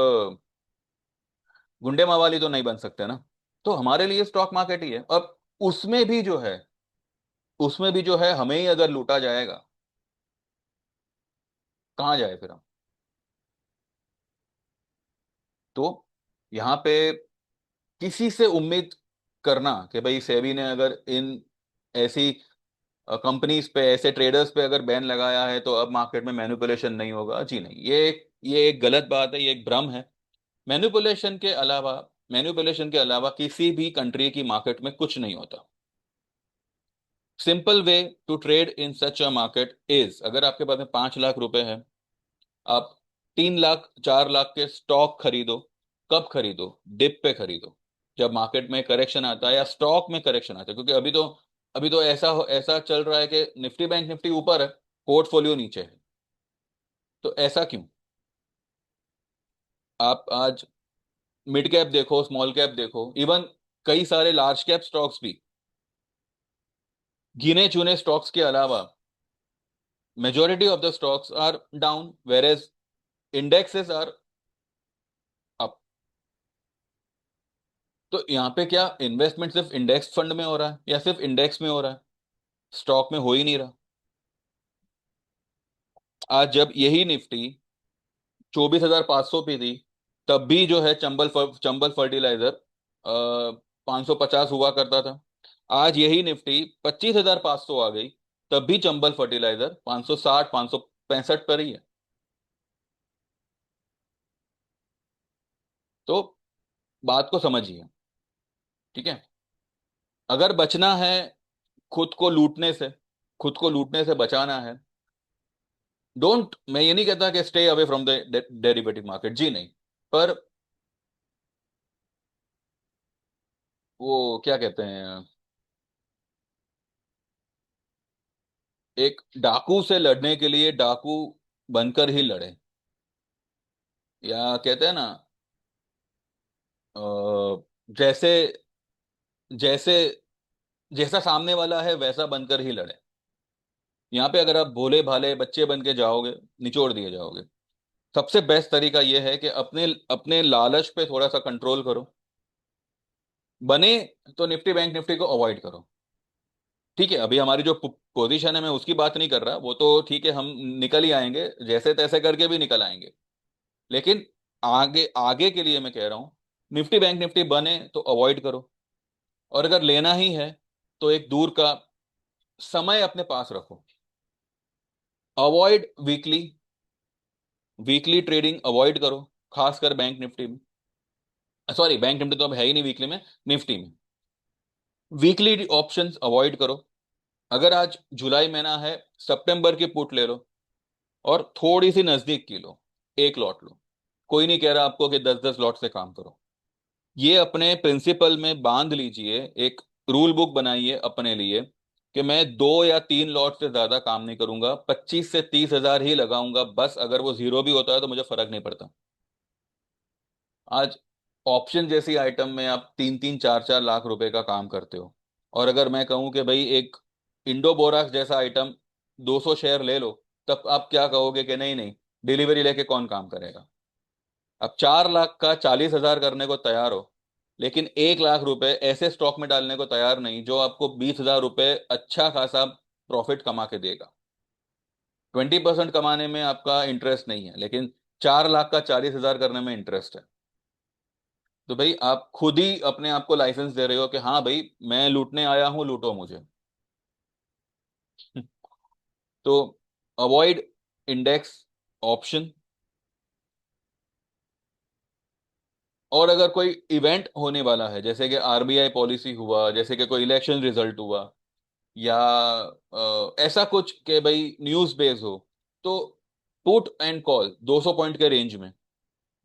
गुंडे मवाली तो नहीं बन सकते ना। तो हमारे लिए स्टॉक मार्केट ही है। अब उसमें भी जो है उसमें भी जो है हमें ही अगर लूटा जाएगा, कहाँ जाए फिर हम? तो यहाँ पे किसी से उम्मीद करना कि भाई सेबी ने अगर इन ऐसी कंपनीज पे, ऐसे ट्रेडर्स पे अगर बैन लगाया है तो अब मार्केट में मैनिपुलेशन नहीं होगा, जी नहीं। ये एक गलत बात है, ये एक भ्रम है। मैनिपुलेशन के अलावा किसी भी कंट्री की मार्केट में कुछ नहीं होता। Simple way to trade in such a market is, अगर आपके पास में 5 लाख रुपए है, आप 3 लाख 4 लाख के स्टॉक खरीदो। कब खरीदो? डिप पे खरीदो, जब मार्केट में करेक्शन आता है या स्टॉक में करेक्शन आता है। क्योंकि अभी तो ऐसा चल रहा है कि निफ्टी बैंक निफ्टी ऊपर है, पोर्टफोलियो नीचे है। तो ऐसा क्यों? आप आज मिड कैप देखो, स्मॉल कैप देखो, इवन कई सारे लार्ज कैप स्टॉक्स भी, गिने चुने स्टॉक्स के अलावा majority of the stocks are down, where as indexes are up. तो यहाँ पे क्या इन्वेस्टमेंट सिर्फ इंडेक्स फंड में हो रहा है, या सिर्फ इंडेक्स में हो रहा है? स्टॉक में हो ही नहीं रहा। आज जब यही निफ्टी 24,500 पे थी, तब भी जो है चंबल फर्टिलाइजर 550 हुआ करता था। आज यही निफ्टी 25,500 आ गई, तब भी चंबल फर्टिलाइजर 560 565 पर ही है। तो बात को समझिए। ठीक है। अगर बचना है खुद को लूटने से, खुद को लूटने से बचाना है, डोंट, मैं ये नहीं कहता कि stay away from the derivative market, जी नहीं। पर वो क्या कहते हैं, एक डाकू से लड़ने के लिए डाकू बनकर ही लड़े। या कहते हैं ना, अ, जैसे जैसे जैसा सामने वाला है वैसा बनकर ही लड़े। यहाँ पे अगर आप भोले भाले बच्चे बन के जाओगे, निचोड़ दिए जाओगे। सबसे बेस्ट तरीका यह है कि अपने अपने लालच पे थोड़ा सा कंट्रोल करो। बने तो निफ्टी बैंक निफ्टी को अवॉइड करो। ठीक है। अभी हमारी जो पोजीशन है, मैं उसकी बात नहीं कर रहा, वो तो ठीक है, हम निकल ही आएंगे, जैसे तैसे करके भी निकल आएंगे। लेकिन आगे आगे के लिए मैं कह रहा हूं, निफ्टी बैंक निफ्टी बने तो अवॉइड करो। और अगर लेना ही है तो एक दूर का समय अपने पास रखो। Avoid weekly weekly trading avoid करो, खासकर बैंक निफ्टी में। सॉरी, बैंक निफ्टी तो अब है ही नहीं वीकली में, निफ्टी में वीकली ऑप्शंस अवॉइड करो। अगर आज जुलाई महीना है, सितंबर की पुट ले लो, और थोड़ी सी नजदीक की लो, एक लॉट लो। कोई नहीं कह रहा आपको कि 10 10 लॉट से काम करो। ये अपने प्रिंसिपल में बांध लीजिए, एक रूल बुक बनाइए अपने लिए कि मैं 2 या 3 लॉट से ज्यादा काम नहीं करूंगा, 25 से 30 हजार ही लगाऊंगा बस। अगर वो जीरो भी होता है तो मुझे फर्क नहीं पड़ता। आज ऑप्शन जैसी आइटम में आप 3 3 4 4 लाख रुपए का काम करते हो, और अगर मैं कहूं कि भाई एक इंडो बोराक्स जैसा आइटम 200 शेयर ले लो, तब आप क्या कहोगे कि नहीं नहीं, डिलीवरी लेके कौन काम करेगा? अब 4 लाख का 40 हजार करने को तैयार हो, लेकिन 1 लाख रुपए ऐसे स्टॉक में डालने को तैयार नहीं जो आपको 20 हजार रुपए अच्छा खासा प्रॉफिट कमा के देगा। 20% कमाने में आपका इंटरेस्ट नहीं है, लेकिन 4 लाख का 40,000 करने में इंटरेस्ट है। तो भाई आप खुद ही अपने आप को लाइसेंस दे रहे हो कि हाँ भाई मैं लूटने आया हूं, लूटो मुझे। तो अवॉइड इंडेक्स ऑप्शन। और अगर कोई इवेंट होने वाला है, जैसे कि आरबीआई पॉलिसी हुआ, जैसे कि कोई इलेक्शन रिजल्ट हुआ, या ऐसा कुछ कि भाई न्यूज बेस हो, तो पुट एंड कॉल 200 पॉइंट के रेंज में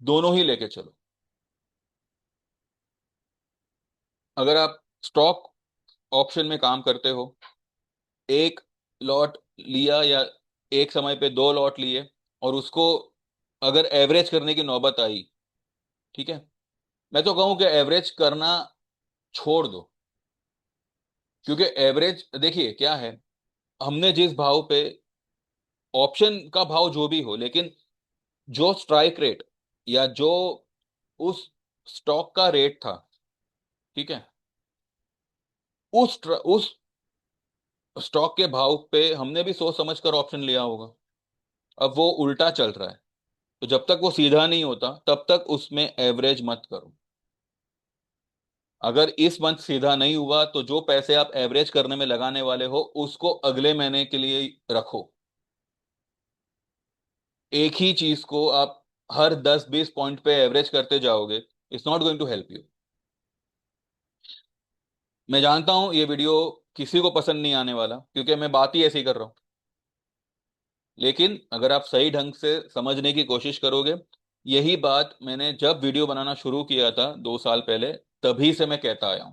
दोनों ही लेके चलो। अगर आप स्टॉक ऑप्शन में काम करते हो, एक लॉट लिया या एक समय पे 2 लॉट लिए, और उसको अगर एवरेज करने की नौबत आई, ठीक है, मैं तो कहूं कि एवरेज करना छोड़ दो। क्योंकि एवरेज देखिए क्या है, हमने जिस भाव पे, ऑप्शन का भाव जो भी हो, लेकिन जो स्ट्राइक रेट या जो उस स्टॉक का रेट था, ठीक है, उस स्टॉक के भाव पे हमने भी सोच समझ कर ऑप्शन लिया होगा। अब वो उल्टा चल रहा है, तो जब तक वो सीधा नहीं होता तब तक उसमें एवरेज मत करो। अगर इस मंथ सीधा नहीं हुआ तो जो पैसे आप एवरेज करने में लगाने वाले हो उसको अगले महीने के लिए रखो। एक ही चीज को आप हर 10-20 पॉइंट पे एवरेज करते जाओगे, it's not going to help you. मैं जानता हूं ये वीडियो किसी को पसंद नहीं आने वाला, क्योंकि मैं बात ही ऐसी कर रहा हूं। लेकिन अगर आप सही ढंग से समझने की कोशिश करोगे, यही बात मैंने जब वीडियो बनाना शुरू किया था 2 साल पहले, तभी से मैं कहता आया हूं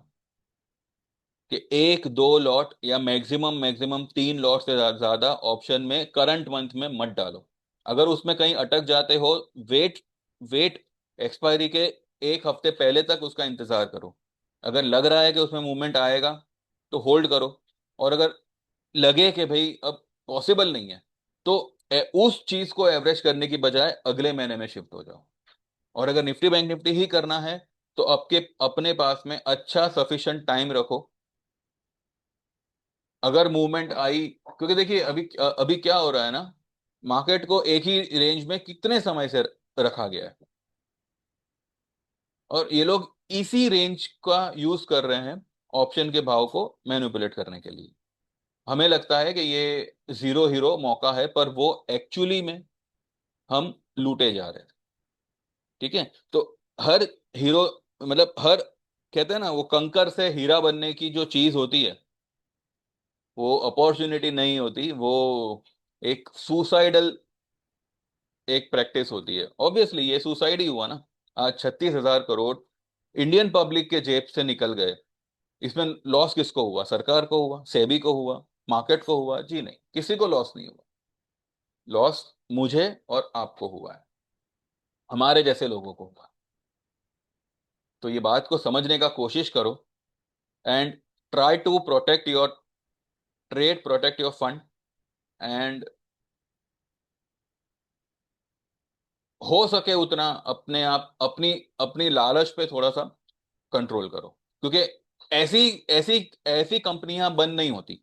कि 1-2 लॉट या मैक्सिमम मैक्सिमम 3 लॉट से ज्यादा ऑप्शन में करंट मंथ में मत डालो। अगर उसमें कहीं अटक जाते हो, वेट वेट एक्सपायरी के 1 हफ्ते पहले तक उसका इंतजार करो। अगर लग रहा है कि उसमें मूवमेंट आएगा तो होल्ड करो, और अगर लगे कि भाई अब पॉसिबल नहीं है, तो उस चीज को एवरेज करने की बजाय अगले महीने में शिफ्ट हो जाओ। और अगर निफ्टी बैंक निफ्टी ही करना है, तो आपके अपने पास में अच्छा सफिशिएंट टाइम रखो। अगर मूवमेंट आई, क्योंकि देखिए अभी अभी क्या हो रहा है ना, मार्केट को एक ही रेंज में कितने समय से रखा गया है, और ये लोग इसी रेंज का यूज कर रहे हैं ऑप्शन के भाव को मैनिपुलेट करने के लिए। हमें लगता है कि ये जीरो हीरो मौका है, पर वो एक्चुअली में हम लूटे जा रहे हैं। ठीक है, तो हर हीरो, मतलब हर, कहते हैं ना, वो कंकर से हीरा बनने की जो चीज होती है, वो अपॉर्चुनिटी नहीं होती, वो एक सुसाइडल एक प्रैक्टिस होती है। ऑब्वियसली ये सुसाइड ही हुआ ना। आज 36,000 करोड़ इंडियन पब्लिक के जेब से निकल गए। इसमें लॉस किसको हुआ? सरकार को हुआ, सेबी को हुआ, मार्केट को हुआ? जी नहीं, किसी को लॉस नहीं हुआ। लॉस मुझे और आपको हुआ है, हमारे जैसे लोगों को हुआ। तो ये बात को समझने का कोशिश करो, and try to protect your trade, protect your fund, and हो सके उतना अपने आप अपनी अपनी लालच पे थोड़ा सा कंट्रोल करो। क्योंकि ऐसी ऐसी ऐसी कंपनियां बंद नहीं होती,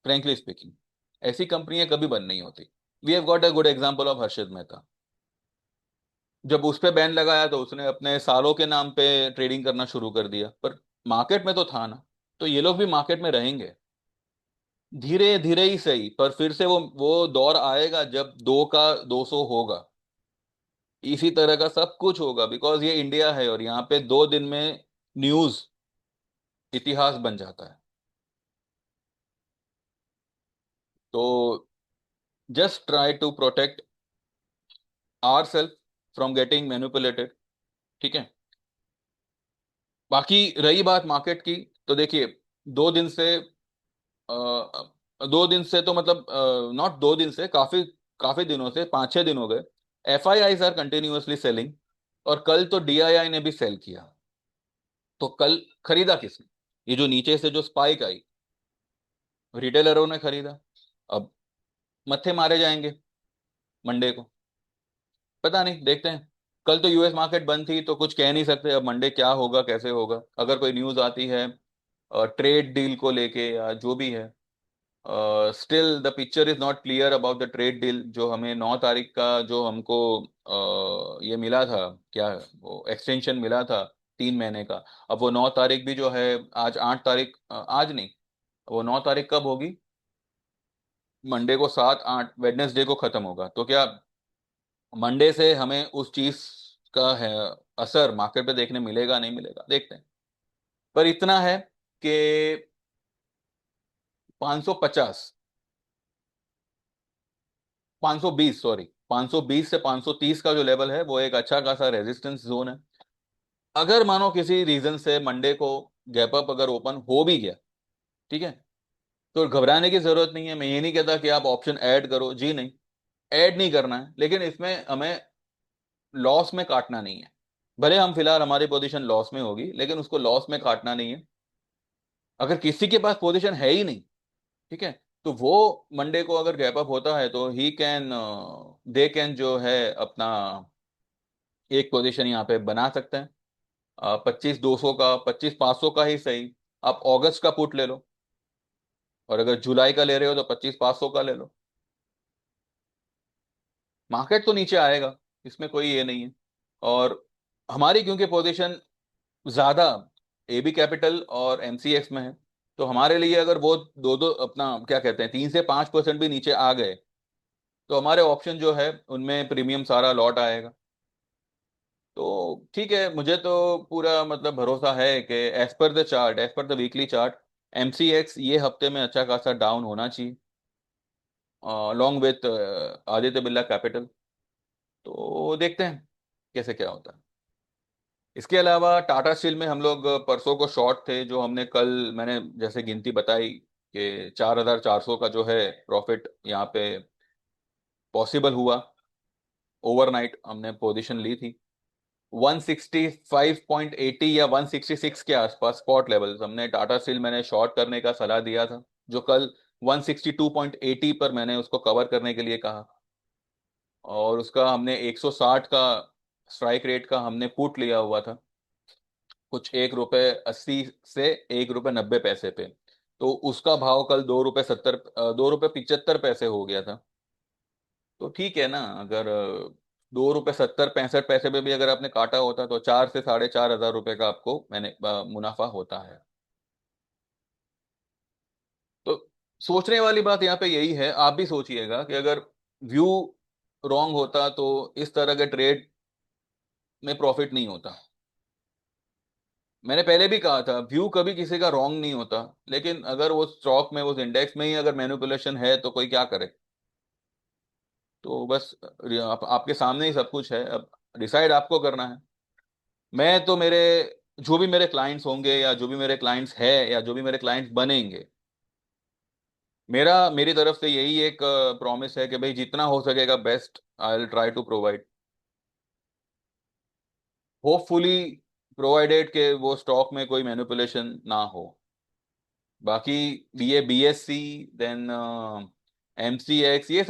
फ्रेंकली स्पीकिंग। ऐसी कंपनियां कभी बंद नहीं होती। We have got a good example of Harshad Mehta. जब उस पे बैन लगाया तो उसने अपने सालों के नाम पे ट्रेडिंग करना शुरू कर दिया, पर मार्केट में तो था ना। तो ये लोग भी मार्केट में रहेंगे, धीरे धीरे ही सही, पर फिर से वो दौर आएगा जब 2 का 200 होगा। इसी तरह का सब कुछ होगा, बिकॉज ये इंडिया है और यहाँ पे 2 दिन में न्यूज इतिहास बन जाता है। तो just try to protect our self from getting manipulated. ठीक है। बाकी रही बात मार्केट की, तो देखिए 2 दिन से, 2 दिन से तो मतलब, नॉट 2 दिन से, काफी काफी दिनों से, 5-6 दिन हो गए, FIIs आर कंटिन्यूअसली सेलिंग। और कल तो DII ने भी सेल किया। तो कल खरीदा किसने? ये जो नीचे से जो स्पाइक आई, रिटेलरों ने खरीदा। अब मत्थे मारे जाएंगे मंडे को, पता नहीं, देखते हैं। कल तो US मार्केट बंद थी तो कुछ कह नहीं सकते, अब मंडे क्या होगा कैसे होगा। अगर कोई न्यूज आती है ट्रेड डील को लेके या जो भी है, still the picture is not clear about the trade deal, जो हमें 9 तारीख का जो हमको ये मिला था, क्या वो एक्सटेंशन मिला था 3 महीने का। अब वो 9 तारीख भी जो है, आज 8 तारीख, आज नहीं, वो 9 तारीख कब होगी? मंडे को 7 8 वेडनेसडे को खत्म होगा, तो क्या मंडे से हमें उस चीज का है असर मार्केट पे देखने मिलेगा नहीं मिलेगा, देखते हैं। पर इतना है कि 550, 520, सॉरी, 520 से 530 का जो लेवल है वो एक अच्छा खासा रेजिस्टेंस जोन है। अगर मानो किसी रीजन से मंडे को गैप अप अगर ओपन हो भी गया, ठीक है, तो घबराने की जरूरत नहीं है। मैं ये नहीं कहता कि आप ऑप्शन ऐड करो, जी नहीं, ऐड नहीं करना है, लेकिन इसमें हमें लॉस में काटना नहीं है। भले हम फिलहाल हमारी पोजीशन लॉस में होगी, लेकिन उसको लॉस में काटना नहीं है। अगर किसी के पास पोजीशन है ही नहीं, ठीक है, तो वो मंडे को अगर गैप अप होता है तो ही कैन, दे कैन जो है अपना एक पोजीशन यहाँ पे बना सकते हैं। 25 200 का, 25 500 का ही सही, आप अगस्त का पुट ले लो, और अगर जुलाई का ले रहे हो तो 25 500 का ले लो। मार्केट तो नीचे आएगा, इसमें कोई ये नहीं है। और हमारी क्योंकि पोजीशन ज्यादा एबी कैपिटल और एमसीएक्स में है, तो हमारे लिए अगर वो दो दो अपना क्या कहते हैं 3 से 5% भी नीचे आ गए, तो हमारे ऑप्शन जो है उनमें प्रीमियम सारा लौट आएगा। तो ठीक है, मुझे तो पूरा मतलब भरोसा है कि as per the chart, as per the weekly chart, MCX ये हफ्ते में अच्छा खासा डाउन होना चाहिए, along with Aditya Birla Capital. तो देखते हैं कैसे क्या होता है। इसके अलावा टाटा स्टील में हम लोग परसों को शॉर्ट थे, जो हमने कल, मैंने जैसे गिनती बताई कि 4,400 का जो है प्रॉफिट यहाँ पे पॉसिबल हुआ। ओवरनाइट हमने पोजीशन ली थी 165.80 या 166 के आसपास स्पॉट लेवल हमने टाटा स्टील, मैंने शॉर्ट करने का सलाह दिया था, जो कल 162.80 पर मैंने उसको कवर करने के लिए कहा। और उसका हमने 160 का स्ट्राइक रेट का हमने पुट लिया हुआ था, कुछ 1 रुपए 80 से 1 रुपए 90 पैसे पे। तो उसका भाव कल 2 रुपए 70, 2 रुपए 75 पैसे हो गया था। तो ठीक है ना, अगर 2 रुपए 70 65 पैसे पे भी अगर आपने काटा होता तो 4 से 4,500 रुपए का आपको मैंने मुनाफा होता है। तो सोचने वाली बात यहाँ पे यही है, आप भी सोचिएगा कि अगर व्यू रॉन्ग होता तो इस तरह के ट्रेड में प्रॉफिट नहीं होता। मैंने पहले भी कहा था, व्यू कभी किसी का रॉन्ग नहीं होता, लेकिन अगर वो स्टॉक में, उस इंडेक्स में ही अगर मैनिपुलेशन है तो कोई क्या करे। तो बस आपके सामने ही सब कुछ है, अब डिसाइड आपको करना है। मैं तो मेरे, जो भी मेरे क्लाइंट्स होंगे या जो भी मेरे क्लाइंट्स है या जो भी मेरे क्लाइंट्स बनेंगे, मेरी तरफ से यही एक प्रॉमिस है कि भाई जितना हो सकेगा best I will try to provide, hopefully provided के वो स्टॉक में कोई मैनिपुलेशन ना हो। बाकी ये बीएससी, देन एमसीएक्स, ये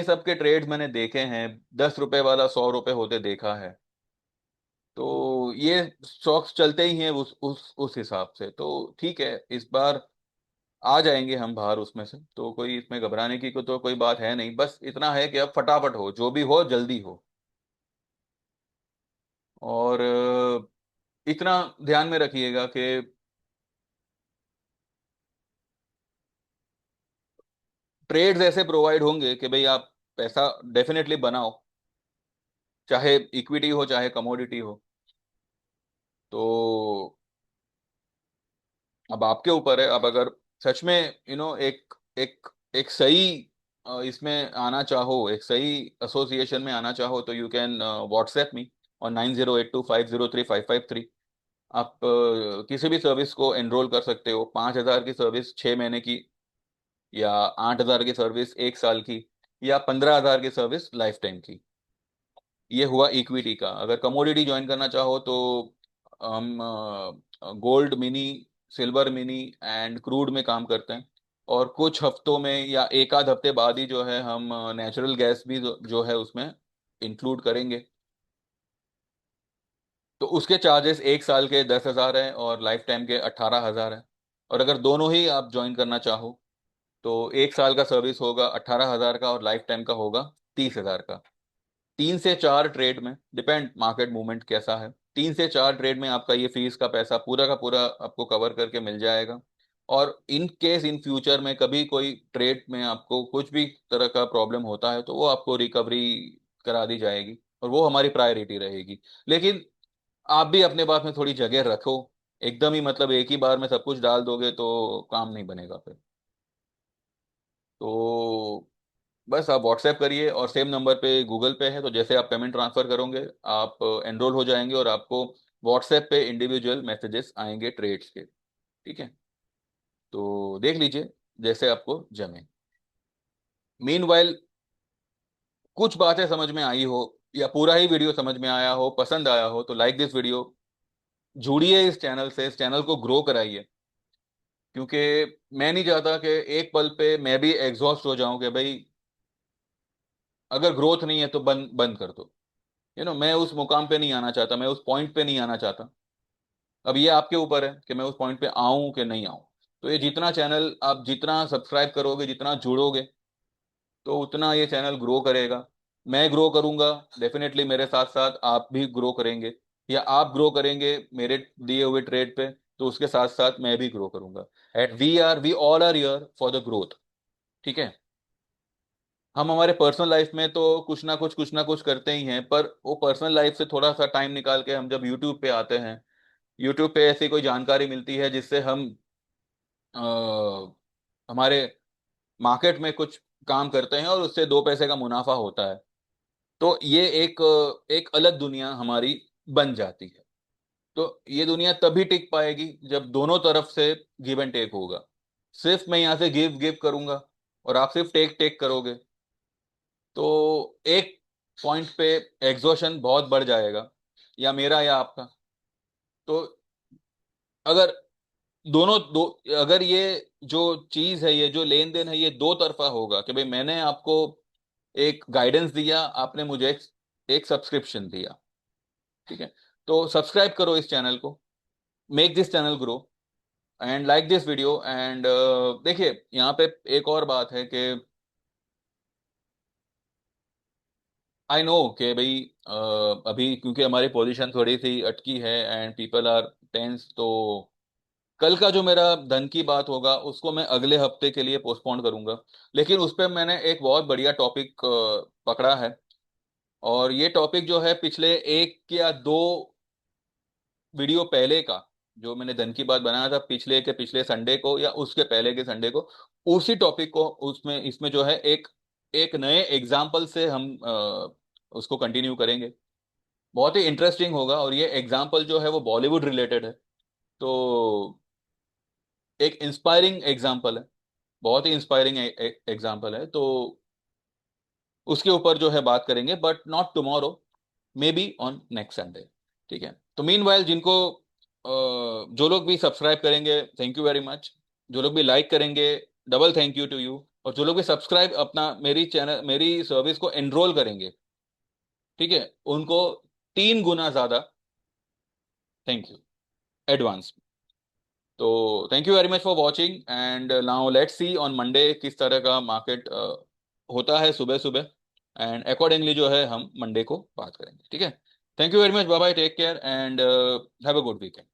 सब के ट्रेड्स मैंने देखे हैं, 10 रुपए वाला 100 रुपए होते देखा है। तो ये स्टॉक्स चलते ही हैं उस हिसाब से। तो ठीक है, इस बार आ जाएंगे हम बाहर उसमें से, तो कोई इसमें घबराने की तो कोई बात है नहीं। बस इतना है कि अब फटाफट हो, जो भी हो जल्दी हो। और इतना ध्यान में रखिएगा कि ट्रेड्स ऐसे प्रोवाइड होंगे कि भाई आप पैसा डेफिनेटली बनाओ, चाहे इक्विटी हो चाहे कमोडिटी हो। तो अब आपके ऊपर है, अब अगर सच में एक एक एक सही इसमें आना चाहो, एक सही एसोसिएशन में आना चाहो, तो यू कैन व्हाट्सएप मी और 9082503553। आप किसी भी सर्विस को एनरोल कर सकते हो, 5,000 की सर्विस 6 महीने की, या 8,000 की सर्विस 1 साल की, या 15,000 की सर्विस लाइफ टाइम की। ये हुआ इक्विटी का। अगर कमोडिटी ज्वाइन करना चाहो तो हम gold mini, silver mini and crude में काम करते हैं। और कुछ हफ्तों में या एक आध हफ्ते बाद ही जो है हम नेचुरल गैस भी जो है उसमें इंक्लूड करेंगे। तो उसके चार्जेस 1 साल के 10,000 हैं और लाइफ टाइम के 18,000 हैं। और अगर दोनों ही आप ज्वाइन करना चाहो तो 1 साल का सर्विस होगा 18,000 का और लाइफ टाइम का होगा 30,000 का। 3 से 4 ट्रेड में, डिपेंड मार्केट मूवमेंट कैसा है, 3 से 4 ट्रेड में आपका ये फीस का पैसा पूरा का पूरा आपको कवर करके मिल जाएगा। और इन केस इन फ्यूचर में कभी कोई ट्रेड में आपको कुछ भी तरह का प्रॉब्लम होता है तो वो आपको रिकवरी करा दी जाएगी और वो हमारी प्रायोरिटी रहेगी। लेकिन आप भी अपने पास में थोड़ी जगह रखो। एकदम ही मतलब एक ही बार में सब कुछ डाल दोगे तो काम नहीं बनेगा फिर। तो बस आप व्हाट्सएप करिए और सेम नंबर पे गूगल पे है, तो जैसे आप पेमेंट ट्रांसफर करोगे आप एनरोल हो जाएंगे और आपको व्हाट्सएप पे इंडिविजुअल मैसेजेस आएंगे ट्रेड्स के। ठीक है, तो देख लीजिए जैसे आपको जमे। मीनवाइल कुछ बातें समझ में आई हो या पूरा ही वीडियो समझ में आया हो, पसंद आया हो, तो लाइक दिस वीडियो, जुड़िए इस चैनल से, इस चैनल को ग्रो कराइए। क्योंकि मैं नहीं चाहता कि एक पल पे मैं भी एग्जॉस्ट हो जाऊं कि भाई अगर ग्रोथ नहीं है तो बंद बंद कर दो। मैं उस मुकाम पे नहीं आना चाहता, मैं उस पॉइंट पे नहीं आना चाहता। अब ये आपके ऊपर है कि मैं उस पॉइंट पे आऊं कि नहीं आऊं। तो ये जितना चैनल आप जितना सब्सक्राइब करोगे, जितना जुड़ोगे, तो उतना ये चैनल ग्रो करेगा। मैं ग्रो करूंगा, डेफिनेटली मेरे साथ साथ आप भी ग्रो करेंगे, या आप ग्रो करेंगे मेरे दिए हुए ट्रेड पे, तो उसके साथ साथ मैं भी ग्रो करूंगा। At we all are here for the growth. ठीक है, हम हमारे पर्सनल लाइफ में तो कुछ ना कुछ करते ही हैं, पर वो पर्सनल लाइफ से थोड़ा सा टाइम निकाल के हम जब यूट्यूब पे आते हैं, यूट्यूब पे ऐसी कोई जानकारी मिलती है जिससे हम हमारे मार्केट में कुछ काम करते हैं और उससे 2 पैसे का मुनाफा होता है, तो ये एक अलग दुनिया हमारी बन जाती है। तो ये दुनिया तभी टिक पाएगी जब दोनों तरफ से गिव एंड टेक होगा। सिर्फ मैं यहाँ से गिव गिव करूंगा और आप सिर्फ टेक टेक करोगे, तो एक पॉइंट पे एग्जॉशन बहुत बढ़ जाएगा, या मेरा या आपका। तो अगर दोनों दो अगर ये जो चीज है, ये जो लेन देन है, ये दो तरफा होगा कि भाई मैंने आपको एक गाइडेंस दिया, आपने मुझे एक सब्सक्रिप्शन दिया। ठीक है, तो सब्सक्राइब करो इस चैनल को, make this channel grow and like this video. And देखिए यहाँ पे एक और बात है कि आई नो कि भाई अभी क्योंकि हमारी पोजीशन थोड़ी सी अटकी है एंड पीपल आर टेंस, तो कल का जो मेरा धन की बात होगा उसको मैं अगले हफ्ते के लिए पोस्टपोन करूंगा। लेकिन उस पर मैंने एक बहुत बढ़िया टॉपिक पकड़ा है, और ये टॉपिक जो है पिछले 1 या 2 वीडियो पहले का, जो मैंने धन की बात बनाया था पिछले के पिछले संडे को या उसके पहले के संडे को, उसी टॉपिक को उसमें इसमें जो है एक एक नए एग्जाम्पल से हम उसको कंटिन्यू करेंगे। बहुत ही इंटरेस्टिंग होगा, और ये एग्जाम्पल जो है वो बॉलीवुड रिलेटेड है। तो एक इंस्पायरिंग एग्जाम्पल है, बहुत ही इंस्पायरिंग एग्जाम्पल है। तो उसके ऊपर जो है बात करेंगे, but not tomorrow, may be on next Sunday. ठीक है, तो मीनवाइल जिनको जो लोग भी सब्सक्राइब करेंगे, थैंक यू वेरी मच। जो लोग भी लाइक करेंगे, double thank you to you. और जो लोग भी सब्सक्राइब अपना मेरी चैनल मेरी सर्विस को एनरोल करेंगे, ठीक है, उनको 3 गुना ज्यादा थैंक यू एडवांस। तो thank you very much for watching and now let's see on Monday किस तरह का मार्केट होता है सुबह सुबह, एंड अकॉर्डिंगली जो है हम मंडे को बात करेंगे। ठीक है, thank you very much, bye bye, take care and have a good weekend.